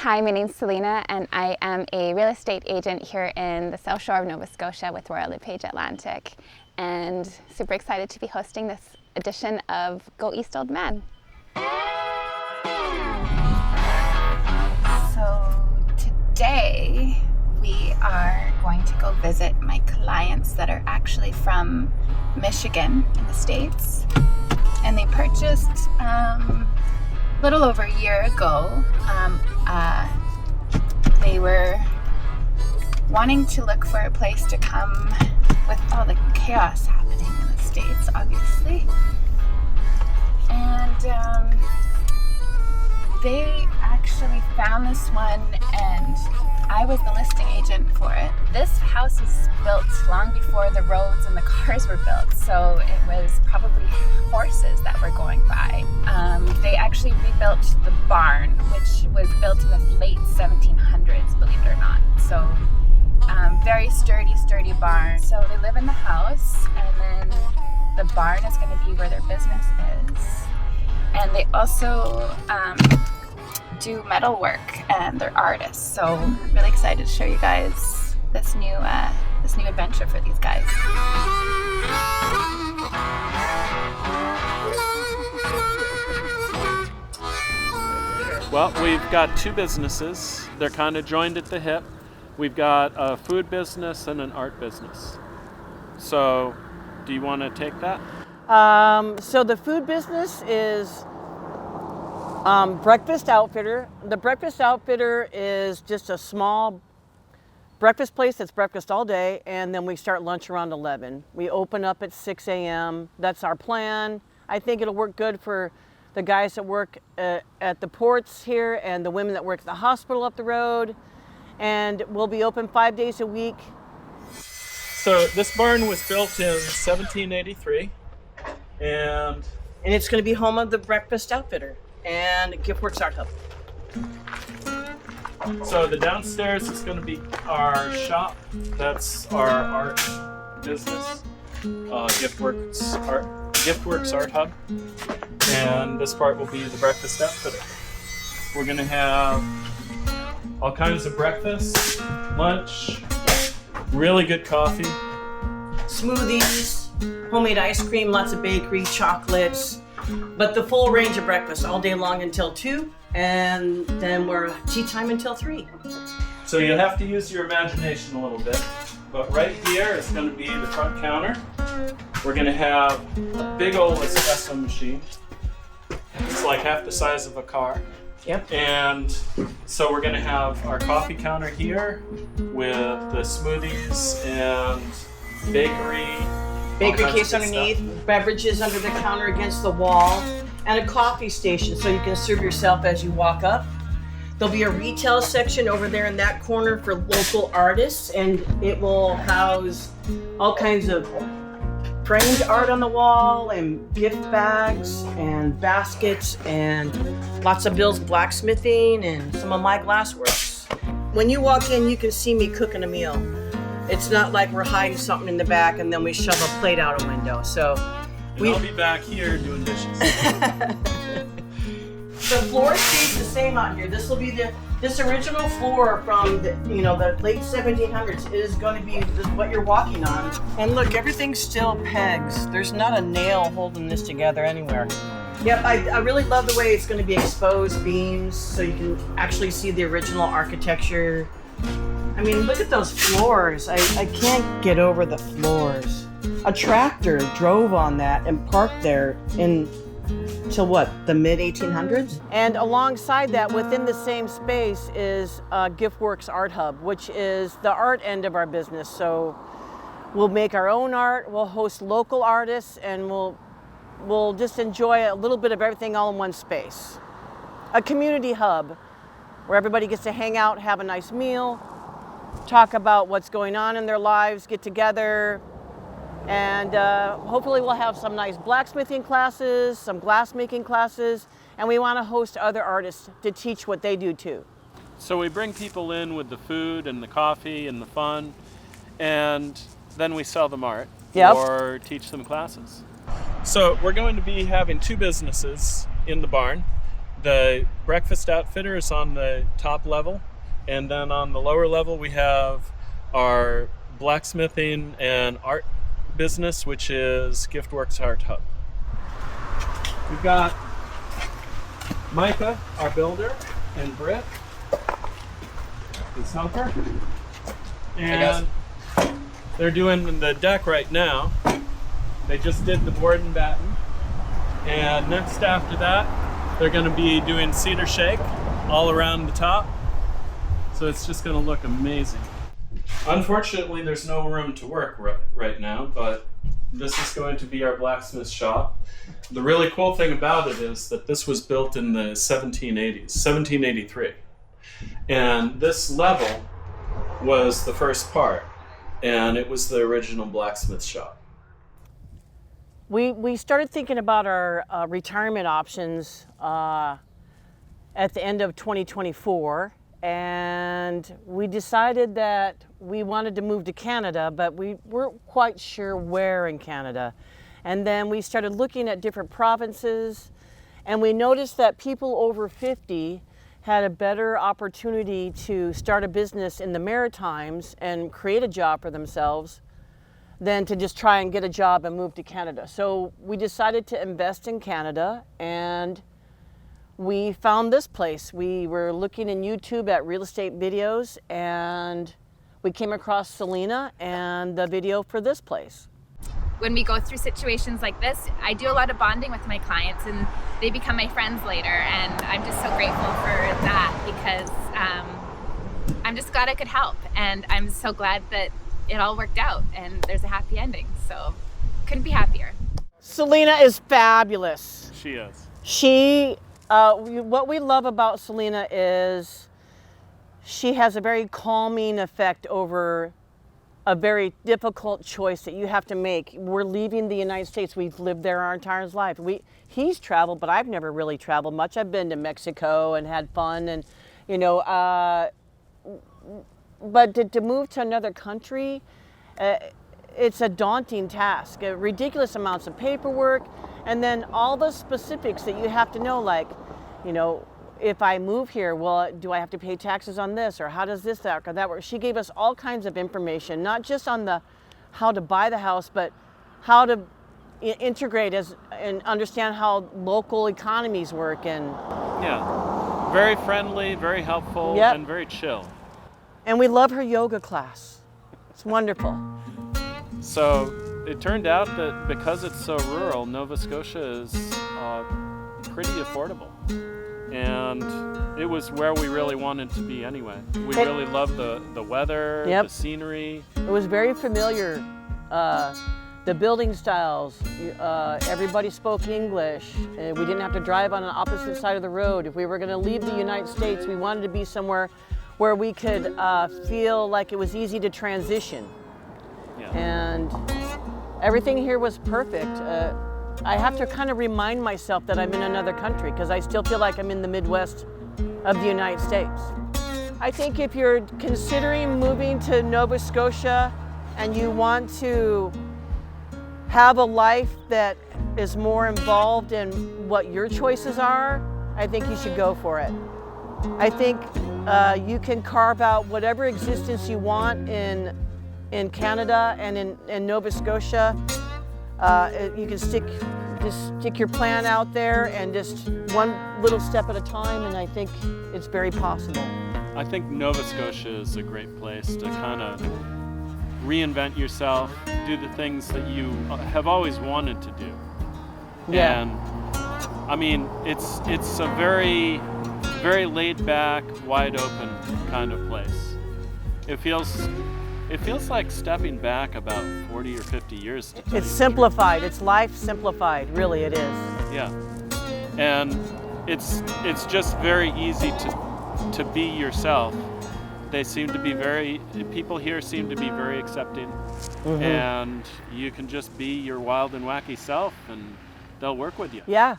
Hi, my name's Selena and I am a real estate agent here in the South Shore of Nova Scotia with Royal LePage Atlantic, and super excited to be hosting this edition of Go East Old Man. So today we are going to go visit my clients that are actually from Michigan in the States, and they purchased a little over a year ago. They were wanting to look for a place to come with all the chaos happening in the States, obviously. And they actually found this one, and I was the listing agent for it. This house was built long before the roads and the cars were built, so it was probably horses that were going by. They actually rebuilt the barn, which was built in the late 1700s, believe it or not. So very sturdy barn. So they live in the house, and then the barn is going to be where their business is. And they also do metal work, and they're artists. So I'm really excited to show you guys this new adventure for these guys. Well, we've got two businesses. They're kind of joined at the hip. We've got a food business and an art business. So, do you want to take that? So the food business is Breakfast Outfitter. The Breakfast Outfitter is just a small breakfast place that's breakfast all day, and then we start lunch around 11. We open up at 6 a.m. That's our plan. I think it'll work good for the guys that work at the ports here and the women that work at the hospital up the road. And we'll be open 5 days a week. So this barn was built in 1783, and it's going to be home of the Breakfast Outfitter and Giftworks Art Hub. So the downstairs is going to be our shop. That's our art business, Giftworks Art Hub. And this part will be the Breakfast Outfitter. We're going to have all kinds of breakfast, lunch, really good coffee, smoothies, homemade ice cream, lots of bakery, chocolates, but the full range of breakfast all day long until 2, and then we're tea time until 3. So you'll have to use your imagination a little bit. But right here is going to be the front counter. We're going to have a big old espresso machine. It's like half the size of a car. Yep. And so we're going to have our coffee counter here with the smoothies and bakery Case underneath, beverages under the counter against the wall, and a coffee station so you can serve yourself as you walk up. There'll be a retail section over there in that corner for local artists, and it will house all kinds of framed art on the wall and gift bags and baskets and lots of Bill's blacksmithing and some of my glassworks. When you walk in, you can see me cooking a meal. It's not like we're hiding something in the back and then we shove a plate out a window. So I'll be back here doing dishes. The floor stays the same out here. This will be this original floor from the late 1700s is going to be what you're walking on. And look, everything's still pegs. There's not a nail holding this together anywhere. Yep, I really love the way it's going to be exposed beams so you can actually see the original architecture. I mean, look at those floors. I can't get over the floors. A tractor drove on that and parked there till the mid-1800s? And alongside that, within the same space, is Giftworks Art Hub, which is the art end of our business. So we'll make our own art, we'll host local artists, and we'll just enjoy a little bit of everything all in one space. A community hub where everybody gets to hang out, have a nice meal, talk about what's going on in their lives, get together, and hopefully we'll have some nice blacksmithing classes, some glassmaking classes, and we want to host other artists to teach what they do too. So we bring people in with the food and the coffee and the fun, and then we sell them art or teach them classes. So we're going to be having two businesses in the barn. The breakfast outfitter is on the top level, and then on the lower level we have our blacksmithing and art business, which is Giftworks Art Hub. We've got Micah, our builder, and Britt, his helper. And they're doing the deck right now. They just did the board and batten. And next after that, they're going to be doing cedar shake all around the top. So it's just going to look amazing. Unfortunately, there's no room to work right now, but this is going to be our blacksmith shop. The really cool thing about it is that this was built in the 1780s, 1783. And this level was the first part, and it was the original blacksmith shop. We started thinking about our retirement options at the end of 2024, and we decided that we wanted to move to Canada, but we weren't quite sure where in Canada. And then we started looking at different provinces, and we noticed that people over 50 had a better opportunity to start a business in the Maritimes and create a job for themselves than to just try and get a job and move to Canada. So we decided to invest in Canada, and we found this place. We were looking in YouTube at real estate videos, and we came across Selena and the video for this place. When we go through situations like this, I do a lot of bonding with my clients, and they become my friends later, and I'm just so grateful for that, because I'm just glad I could help, and I'm so glad that it all worked out and there's a happy ending, so couldn't be happier. Selena is fabulous. She is. What we love about Selena is she has a very calming effect over a very difficult choice that you have to make. We're leaving the United States. We've lived there our entire life. He's traveled, but I've never really traveled much. I've been to Mexico and had fun, and but to move to another country, it's a daunting task. Ridiculous amounts of paperwork, and then all the specifics that you have to know, like, if I move here, well, do I have to pay taxes on this, or how does this work or that work? She gave us all kinds of information, not just on how to buy the house, but how to integrate and understand how local economies work. And yeah, very friendly, very helpful, Yep. and very chill. And we love her yoga class. It's wonderful. So it turned out that because it's so rural, Nova Scotia is pretty affordable. And it was where we really wanted to be anyway. We really loved the weather, Yep. the scenery. It was very familiar. The building styles, everybody spoke English. We didn't have to drive on an opposite side of the road. If we were going to leave the United States, we wanted to be somewhere where we could feel like it was easy to transition. Yeah. And everything here was perfect. I have to kind of remind myself that I'm in another country, because I still feel like I'm in the Midwest of the United States. I think if you're considering moving to Nova Scotia and you want to have a life that is more involved in what your choices are, I think you should go for it. I think you can carve out whatever existence you want in Canada and in Nova Scotia. You can stick your plan out there, and just one little step at a time, and I think it's very possible. I think Nova Scotia is a great place to kind of reinvent yourself, do the things that you have always wanted to do. Yeah. And I mean, it's a very, very laid back, wide open kind of place. It feels like stepping back about 40 or 50 years. It's simplified. It's life simplified. Really, it is. Yeah. And it's just very easy to be yourself. People here seem to be very accepting. Mm-hmm. And you can just be your wild and wacky self, and they'll work with you. Yeah.